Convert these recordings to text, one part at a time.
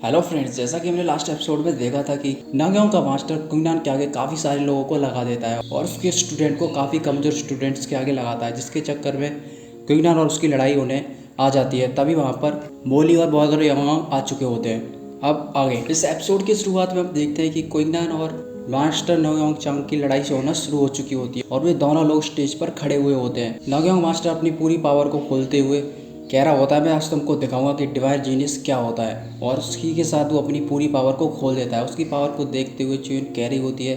Hello friends, जैसा कि हमने लास्ट एपिसोड में देखा था कि नागेओं का मास्टर कुंगनान के आगे काफ़ी सारे लोगों को लगा देता है और उसके स्टूडेंट को काफ़ी कमज़ोर स्टूडेंट्स के आगे लगाता है, जिसके चक्कर में कुंगनान और उसकी लड़ाई होने आ जाती है। तभी वहाँ पर मोली और बॉर्डर यंगांग आ चुके होते हैं। अब आगे इस एपिसोड की शुरुआत में हम देखते हैं कि कुंगनान और मास्टर नागेओंग चांग की लड़ाई से होना शुरू हो चुकी होती है और वे दोनों लोग स्टेज पर खड़े हुए होते हैं। नागेओंग मास्टर अपनी पूरी पावर को खोलते हुए कह रहा होता है, मैं आज तुमको दिखाऊंगा कि डिवाइन जीनियस क्या होता है, और उसी के साथ वो अपनी पूरी पावर को खोल देता है। उसकी पावर को देखते हुए च्यून कह रही होती है,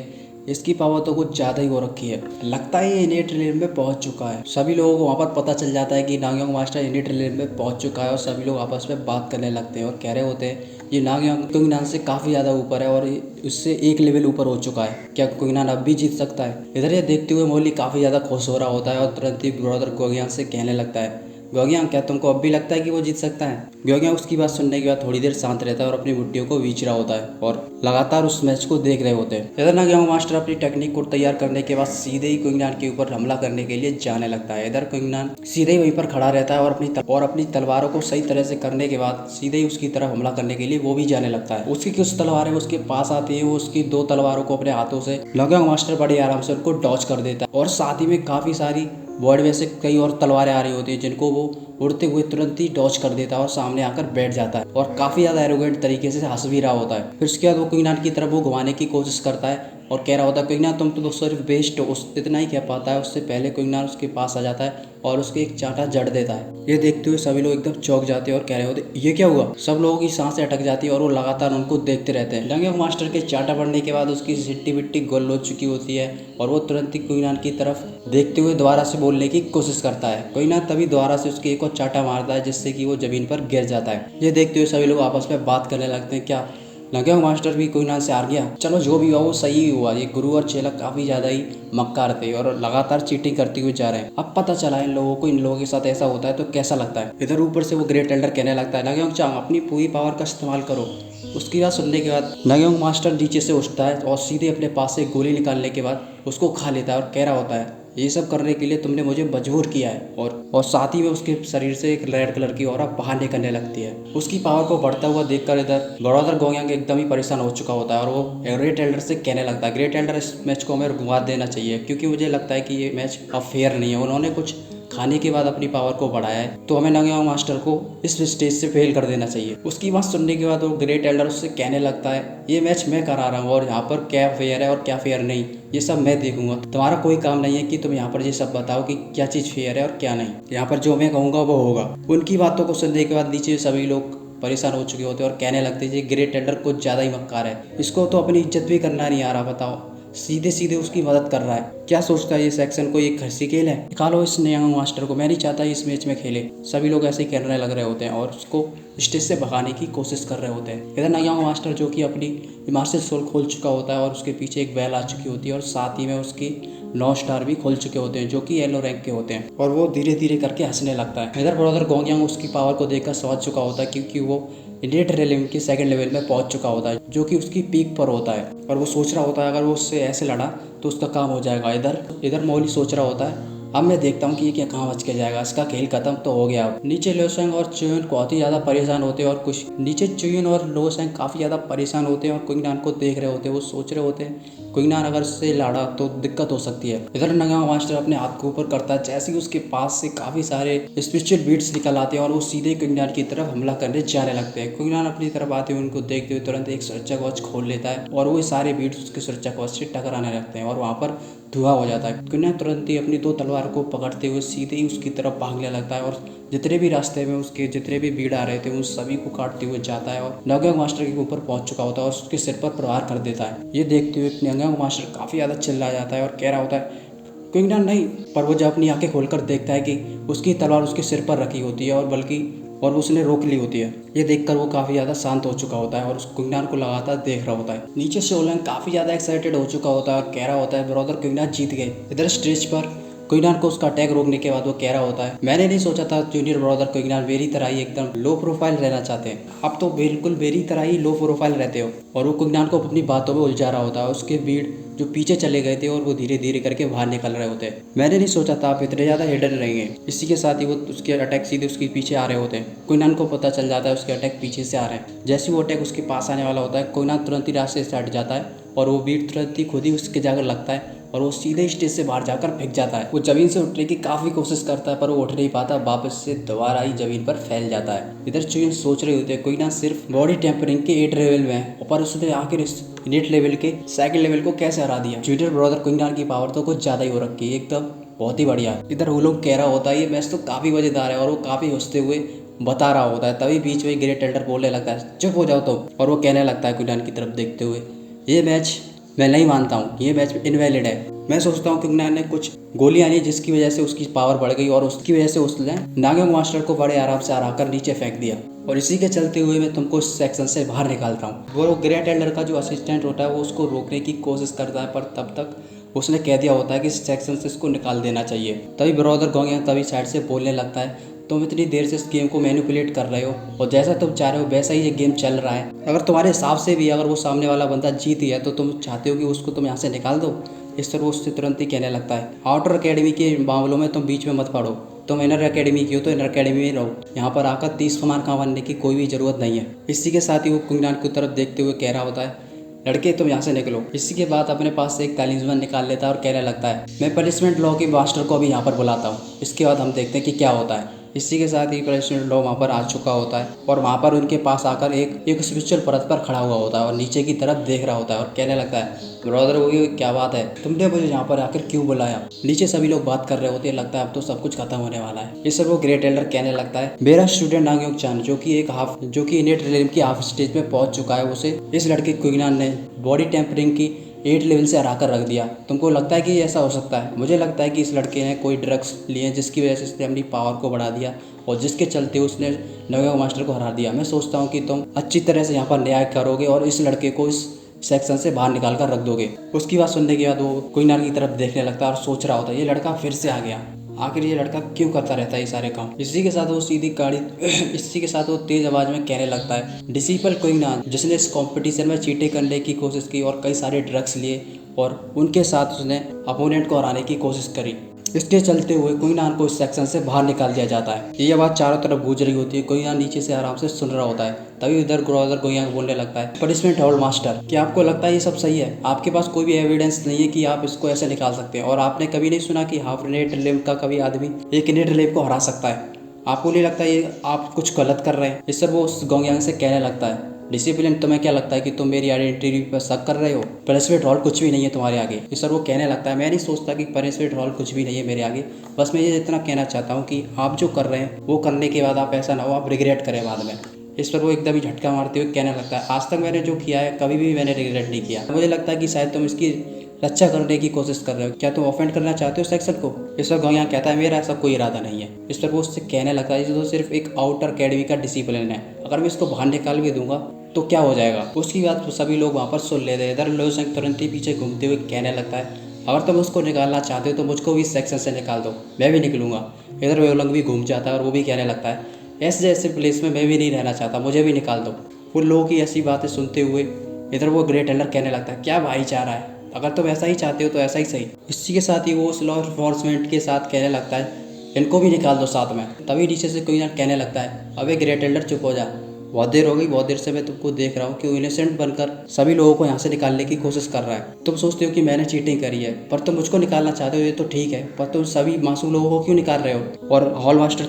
इसकी पावर तो कुछ ज़्यादा ही हो रखी है, लगता है ये इनेट रिलेम में पहुंच चुका है। सभी लोगों को वहाँ पर पता चल जाता है कि नागेओंग मास्टर इनेट रिलेम में पहुंच चुका है और सभी लोग आपस में बात करने लगते हैं और कह रहे होते हैं ये नागेओंग कुंगनान से काफ़ी ज़्यादा ऊपर है और उससे एक लेवल ऊपर हो चुका है, क्या कुंगनान अब भी जीत सकता है। इधर ये देखते हुए मोली काफ़ी ज़्यादा खुश हो रहा होता है और तुरंत ही ब्रदर गोगियान से कहने लगता है, गोगियांग क्या तुमको अब भी लगता है कि वो जीत सकता है। गोगियांग उसकी बात सुनने के बाद थोड़ी देर शांत रहता है और अपनी बुट्टियों को बीच रहा होता है और लगातार उस मैच को देख रहे होते हैं। इधर नागेयांग मास्टर अपनी टेक्निक को तैयार करने के बाद सीधे ही कुंगनान के ऊपर हमला करने के लिए जाने लगता है। इधर कुंगनान सीधे ही वहीं पर खड़ा रहता है और अपनी तलवारों को सही तरह से करने के बाद सीधे ही उसकी तरफ हमला करने के लिए वो भी जाने लगता है। उसकी कुछ तलवारें उसके पास आती है, वो उसकी दो तलवारों को अपने हाथों से नागेयांग मास्टर बड़े आराम से उनको डॉच कर देता है और साथ ही में काफी सारी वर्ड में से कई और तलवारें आ रही होती है जिनको वो उड़ते हुए तुरंत ही डॉच कर देता है और सामने आकर बैठ जाता है और काफी ज्यादा एरोगेंट तरीके से हंस भी रहा होता है। फिर उसके बाद वो कुंगनान की तरफ वो घुमाने की कोशिश करता है और कह रहा होता है, कुंगनान तुम तो सिर्फ बेस्ट हो, इतना ही कह पाता है। उससे पहले कुंगनान उसके पास आ जाता है और उसके एक चांटा जड़ देता है। ये देखते हुए सभी लोग एकदम चौंक जाते हैं और कह रहे होते ये क्या हुआ। सब लोगों की सांसें अटक जाती है और वो लगातार उनको देखते रहते हैं। नागेओंग मास्टर के चांटा पड़ने के बाद उसकी सिट्टी बिट्टी गोल हो चुकी होती है और वो तुरंत ही कुंगनान की तरफ देखते हुए दोबारा से बोलने की कोशिश करता है। कुंगनान तभी दोबारा से उसके एक और चांटा मारता है जिससे कि वो जमीन पर गिर जाता है। ये देखते हुए सभी लोग आपस में बात करने लगते हैं, क्या नागेओंग मास्टर भी कुंगनान से हार गया। चलो जो भी हुआ वो सही ही हुआ। ये गुरु और चेला काफी ज्यादा ही मक्कार थे और लगातार चीटिंग करते हुए जा रहे हैं। अब पता चला इन लोगों को, इन लोगों के साथ ऐसा होता है तो कैसा लगता है। इधर ऊपर से वो ग्रेट एल्डर कहने लगता है, नागेओंग चांग अपनी पूरी पावर का इस्तेमाल करो। उसकी बात सुनने के बाद नागेओंग मास्टर नीचे से उठता है और सीधे अपने पास से गोली निकालने के बाद उसको खा लेता है और कह रहा होता है, ये सब करने के लिए तुमने मुझे मजबूर किया है। और साथ ही में उसके शरीर से एक रेड कलर की ऑरा बाहर निकलने लगती है। उसकी पावर को बढ़ता हुआ देखकर इधर ब्रदर गोगियांग एकदम ही परेशान हो चुका होता है और वो ग्रेट एल्डर से कहने लगता है, ग्रेट एल्डर इस मैच को हमें रुकवा देना चाहिए क्योंकि मुझे लगता है कि ये मैच अब फेयर नहीं है। उन्होंने कुछ खाने के बाद अपनी पावर को बढ़ाया है तो हमें नागेओंग मास्टर को इस स्टेज से फेल कर देना चाहिए। उसकी बात सुनने के बाद वो ग्रेट एल्डर उससे कहने लगता है, ये मैच मैं करा रहा हूँ और यहाँ पर क्या फेयर है और क्या फेयर नहीं ये सब मैं देखूंगा। तुम्हारा कोई काम नहीं है कि तुम यहाँ पर ये सब बताओ कि क्या चीज़ फेयर है और क्या नहीं। यहाँ पर जो मैं कहूँगा वो होगा। उनकी बातों को सुनने के बाद नीचे सभी लोग परेशान हो चुके होते हैं और कहने लगते हैं, ये ग्रेट एल्डर कुछ ज़्यादा ही मक्कार है, इसको तो अपनी इज्जत भी करना नहीं आ रहा, बताओ सीधे सीधे उसकी मदद कर रहा है। क्या सोचता है ये सेक्शन को, ये खर्ची खेल है, निकालो इस नागेओंग मास्टर को, मैं नहीं चाहता इस मैच में खेले। सभी लोग ऐसे ही कहने लग रहे होते हैं और उसको स्टेज से भगाने की कोशिश कर रहे होते हैं। इधर नागेओंग मास्टर जो कि अपनी मार्शल सोल खोल चुका होता है और उसके पीछे एक बैल आ चुकी होती है और साथ ही में उसकी 9 स्टार भी खोल चुके होते हैं जो कि येलो रैंक के होते हैं और वो धीरे धीरे करके हंसने लगता है। इधर ब्रदर गोगियांग उसकी पावर को देखकर समझ चुका होता है क्योंकि वो इनेट रिलेम के सेकंड लेवल में पहुंच चुका होता है जो कि उसकी पीक पर होता है और वो सोच रहा होता है अगर वो उससे ऐसे लड़ा तो उसका काम हो जाएगा। इधर मोली सोच रहा होता है, अब मैं देखता हूँ कि ये क्या कहाँ बच के जाएगा, इसका खेल खत्म तो हो गया। नीचे लोसेंग और चुयन बहुत ही ज़्यादा परेशान होते हैं और कुछ नीचे चुयन और लोसेंग काफ़ी ज़्यादा परेशान होते हैं और कुंगनान को देख रहे होते हैं। वो सोच रहे होते हैं कुंगनान अगर इससे लड़ा तो दिक्कत हो सकती है। इधर नागेओंग मास्टर अपने हाथ को ऊपर करता है, जैसे ही उसके पास से काफ़ी सारे स्पिरिचुअल बीट्स निकल आते हैं और वो सीधे कुंगनान की तरफ हमला करने जाने लगते हैं। कुंगनान अपनी तरफ आते हुए उनको देखते हुए तुरंत एक सुरक्षा कवच खोल लेता है और वो सारे बीट्स उसके सुरक्षा कवच से टकराने लगते हैं और वहाँ पर धुआं हो जाता है। कुंगनान तुरंत ही अपनी 2 तलवार को पकड़ते हुए सीधे ही उसकी तरफ भागने लगता है और जितने भी रास्ते में उसके जितने भी भीड़ आ रहे थे उन सभी को काटते हुए जाता है और नागेओंग मास्टर के ऊपर पहुंच चुका होता है और उसके सिर पर प्रहार कर देता है। ये देखते हुए नागेओंग मास्टर काफ़ी ज़्यादा चिल्ला जाता है और कह रहा होता है, कुंगनान नहीं। पर वो जब अपनी आंखें खोलकर देखता है कि उसकी तलवार उसके सिर पर रखी होती है और उसने रोक ली होती है। ये देखकर वो काफ़ी ज़्यादा शांत हो चुका होता है और उस कुंगनान को लगातार देख रहा होता है। नीचे से ओलंग काफ़ी ज़्यादा एक्साइटेड हो चुका होता है और कह रहा होता है, ब्रदर कुंगनान जीत गए। इधर स्टेज पर क्विनान को उसका अटैक रोकने के बाद वो कह रहा होता है, मैंने नहीं सोचा था जूनियर ब्रदर क्विनान मेरी तरह ही एकदम लो प्रोफाइल रहना चाहते हैं, आप तो बिल्कुल मेरी तरह ही लो प्रोफाइल रहते हो। और वो क्विनान को अपनी बातों में उलझा रहा होता है। उसके भीड़ जो पीछे चले गए थे और वो धीरे धीरे करके बाहर निकल रहे होते हैं। मैंने नहीं सोचा था आप इतने ज़्यादा हिडन रहेंगे। इसी के साथ ही वो उसके अटैक सीधे उसके पीछे आ रहे होते हैं। क्विनान को पता चल जाता है उसके अटैक पीछे से आ रहे हैं। जैसे वो अटैक उसके पास आने वाला होता है, क्विनान तुरंत ही रास्ते से हट जाता है और वो बीट तुरंत ही खुद ही उसके जाकर लगता है और वो सीधे स्टेज से बाहर जाकर फेंक जाता है। वो जमीन से उठने की काफ़ी कोशिश करता है पर वो उठ नहीं पाता, वापस से दोबारा ही जमीन पर फैल जाता है। इधर चुइन सोच रहे होते हैं क्विनान सिर्फ बॉडी टेम्परिंग के 8 लेवल में है पर उसने आखिर इस 8 लेवल के सेकंड लेवल को कैसे हरा दिया। जूनियर ब्रदर क्विनान की पावर तो कुछ ज़्यादा ही हो रखी है, एकदम बहुत ही बढ़िया। इधर वो लोग कह रहा होता है ये मैच तो काफ़ी मज़ेदार है और वो काफ़ी हंसते हुए बता रहा होता है। तभी बीच में ग्रेट एल्डर बोलने लगता है, चुप हो जाओ तुम। और वो कहने लगता है क्विनान की तरफ देखते हुए, ये मैच मैं नहीं मानता हूँ, ये मैच इनवैलिड है। मैं सोचता हूँ क्विनान ने कुछ गोलियां ली जिसकी वजह से उसकी पावर बढ़ गई और उसकी वजह से उसने नागयोंग मास्टर को बड़े आराम से हराकर नीचे फेंक दिया और इसी के चलते हुए मैं तुमको इस सेक्शन से बाहर निकालता हूँ। वो ग्रेट एल्डर का जो असिस्टेंट होता है वो उसको रोकने की कोशिश करता है पर तब तक उसने कह दिया होता है कि इस सेक्शन से इसको निकाल देना चाहिए। तभी ब्रदर गोंगियांग तभी साइड से बोलने लगता है, तुम इतनी देर से इस गेम को मैनिपुलेट कर रहे हो और जैसा तुम चाह रहे हो वैसा ही ये गेम चल रहा है। अगर तुम्हारे हिसाब से भी अगर वो सामने वाला बंदा जीत गया तो तुम चाहते हो कि उसको तुम यहाँ से निकाल दो। इस तरह उससे तुरंत ही कहने लगता है, आउटर अकेडमी के मामलों में तुम बीच में मत पड़ो, तुम इनर अकेडमी की हो तो इनर अकेडमी में रहो, यहाँ पर आकर 30 कमान कमाने की कोई भी ज़रूरत नहीं है। इसी के साथ ही वो क्विनान की तरफ देखते हुए कह रहा होता है, लड़के तुम यहाँ से निकलो। इसी के बाद अपने पास से एक तालिस्मान निकाल लेता है और कहने लगता है, मैं पनिशमेंट लॉ के मास्टर को अभी यहाँ पर बुलाता हूँ, इसके बाद हम देखते हैं कि क्या होता है। इसी के साथ ही पनिशमेंट लॉ वहाँ पर आ चुका होता है और वहाँ पर उनके पास आकर एक स्पिरिचुअल परत पर खड़ा हुआ होता है और नीचे की तरफ देख रहा होता है और कहने लगता है, ब्रदर वो क्या बात है, तुमने मुझे यहाँ पर आकर क्यों बुलाया। नीचे सभी लोग बात कर रहे होते हैं, लगता है अब तो सब कुछ खत्म होने वाला है। इस पर वो ग्रेट एल्डर कहने लगता है, मेरा स्टूडेंट नागयोंग चान जो कि इनेट रिलेम की हाफ स्टेज में पहुंच चुका है, उसे इस लड़के क्विनान ने बॉडी टेम्परिंग की 8 लेवल से हरा कर रख दिया। तुमको लगता है कि ऐसा हो सकता है? मुझे लगता है कि इस लड़के ने कोई ड्रग्स लिए जिसकी वजह से इसने अपनी पावर को बढ़ा दिया और जिसके चलते उसने नागयोंग मास्टर को हरा दिया। मैं सोचता हूँ कि तुम अच्छी तरह से यहाँ पर न्याय करोगे और इस लड़के को इस सेक्शन से बाहर निकाल कर रख दोगे। उसकी बात सुनने के बाद वो क्विनान की तरफ देखने लगता है और सोच रहा होता है, ये लड़का फिर से आ गया, आखिर ये लड़का क्यों करता रहता है ये सारे काम। इसी के साथ वो तेज आवाज में कहने लगता है, डिसिपल क्विनान जिसने इस कंपटीशन में चीटिंग करने की कोशिश की और कई सारे ड्रग्स लिए और उनके साथ उसने अपोनेंट को हराने की कोशिश करी, इसके चलते हुए क्विनान को इस सेक्शन से बाहर निकाल दिया जाता है। ये आवाज़ चारों तरफ गूंज रही होती है। क्विनान नीचे से आराम से सुन रहा होता है। तभी इधर ब्रदर गोयांग बोलने लगता है, पनिशमेंट हॉल मास्टर, क्या आपको लगता है ये सब सही है? आपके पास कोई भी एविडेंस नहीं है कि आप इसको ऐसे निकाल सकते हैं और आपने कभी नहीं सुना कि हाफ नेट लेव का कभी आदमी एक नेट लेव को हरा सकता है। आपको नहीं लगता ये आप कुछ गलत कर रहे हैं? इस पर वो उस गोयांग से कहने लगता है, डिसिप्लिन तुम्हें क्या लगता है कि तुम मेरी आइडेंटिटी पर शक कर रहे हो? पनिशमेंट हॉल कुछ भी नहीं है तुम्हारे आगे। इस पर वो कहने लगता है, मैं नहीं सोचता कि पनिशमेंट हॉल कुछ भी नहीं है मेरे आगे, बस मैं ये इतना कहना चाहता हूँ कि आप जो कर रहे हैं वो करने के बाद आप ऐसा ना हो आप रिग्रेट करें बाद में। इस पर वो एकदम ही झटका मारते हुए कहने लगता है, आज तक मैंने जो किया है कभी भी मैंने रिग्रेट नहीं किया। मुझे लगता है कि शायद तुम इसकी रक्षा करने की कोशिश कर रहे हो। क्या तुम ऑफेंड करना चाहते हो सेक्शन को? इस पर गोयांग कहता है, मेरा ऐसा कोई इरादा नहीं है। इस पर वो उससे कहने लगता है, ये तो सिर्फ एक आउटर अकेडमी का डिसिप्लिन है, अगर मैं इसको बाहर निकाल भी दूंगा तो क्या हो जाएगा। उसकी बात तो सभी लोग वहाँ पर सुन लेते हैं। इधर लो संग तुरंत ही पीछे घूमते हुए कहने लगता है, अगर तुम उसको निकालना चाहते हो तो मुझको भी इस सेक्शन से निकाल दो, मैं भी निकलूंगा। इधर वेओलंग भी घूम जाता है और वो भी कहने लगता है, ऐसे जैसे प्लेस में मैं भी नहीं रहना चाहता, मुझे भी निकाल दो। उन लोगों की ऐसी बातें सुनते हुए इधर वो ग्रेट एल्डर कहने लगता है, क्या भाईचारा है, अगर तुम ऐसा ही चाहते हो तो ऐसा ही सही। इसी के साथ ही वो उस लॉ एनफोर्समेंट के साथ कहने लगता है, इनको भी निकाल दो साथ में। तभी नीचे से कोई कहने लगता है, अबे ग्रेट एल्डर चुप हो जा, बहुत देर हो गई, बहुत देर से मैं तुमको देख रहा हूँ कि इनोसेंट बनकर सभी लोगों को यहाँ से निकालने की कोशिश कर रहा है। तुम सोचते हो कि मैंने चीटिंग करी है पर तुम मुझको निकालना चाहते हो, ये तो ठीक है, पर तुम सभी मासूम लोगों को क्यों निकाल रहे हो? और हॉल मास्टर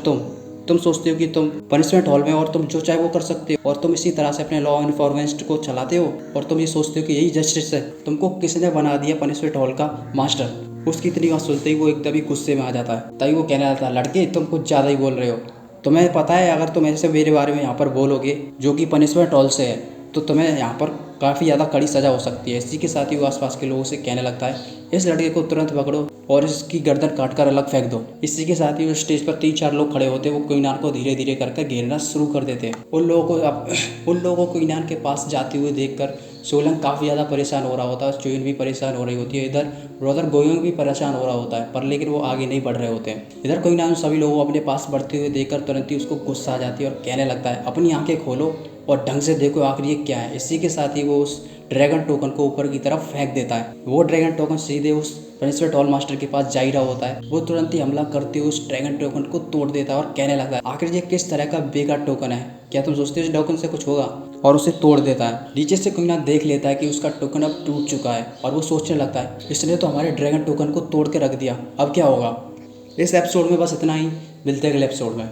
तुम सोचते हो कि तुम पनिशमेंट हॉल में और तुम जो चाहे वो कर सकते हो और तुम इसी तरह से अपने लॉ एनफोर्समेंट को चलाते हो और तुम ये सोचते हो कि यही जस्टिस है। तुमको किसने बना दिया पनिशमेंट हॉल का मास्टर? उसकी इतनी बात सुनते ही वो एकदम ही गुस्से में आ जाता है। तभी वो कहने लगता है, लड़के तुम कुछ ज़्यादा ही बोल रहे हो, तुम्हें पता है अगर तुम ऐसे मेरे बारे में यहाँ पर बोलोगे जो कि पनिशमेंट हॉल से है तो तुम्हें यहाँ पर काफ़ी ज़्यादा कड़ी सज़ा हो सकती है। इसी के साथ ही वो आसपास के लोगों से कहने लगता है, इस लड़के को तुरंत पकड़ो और इसकी गर्दन काट कर अलग फेंक दो। इसी के साथ ही वो स्टेज पर 3-4 लोग खड़े होते, वो क्वीन को धीरे धीरे करके घेरना शुरू कर देते। उन लोगों को क्वीन के पास जाते हुए देखकर सोलंग काफ़ी ज़्यादा परेशान हो रहा होता है, चुइन भी परेशान हो रही होती है, इधर ब्रदर गोयोंग भी परेशान हो रहा होता है, पर लेकिन वो आगे नहीं बढ़ रहे होते हैं। इधर क्वीन सभी लोगों को अपने पास बढ़ते हुए देखकर तुरंत ही उसको गुस्सा आ जाती है और कहने लगता है, अपनी आंखें खोलो और ढंग से देखो आखिर ये क्या है। इसी के साथ ही वो उस ड्रैगन टोकन को ऊपर की तरफ फेंक देता है। वो ड्रैगन टोकन सीधे उस प्रिंसिपल टॉल मास्टर के पास जा ही रहा होता है। वो तुरंत ही हमला करते हुए उस ड्रैगन टोकन को तोड़ देता है और कहने लगता है, आखिर ये किस तरह का बेकार टोकन है, क्या तुम सोचते हो इस टोकन से कुछ होगा? और उसे तोड़ देता है। नीचे से क्वीन देख लेता है कि उसका टोकन अब टूट चुका है और वो सोचने लगता है, इसने तो हमारे ड्रैगन टोकन को तोड़ के रख दिया, अब क्या होगा। इस एपिसोड में बस इतना ही, मिलते हैं अगले एपिसोड में।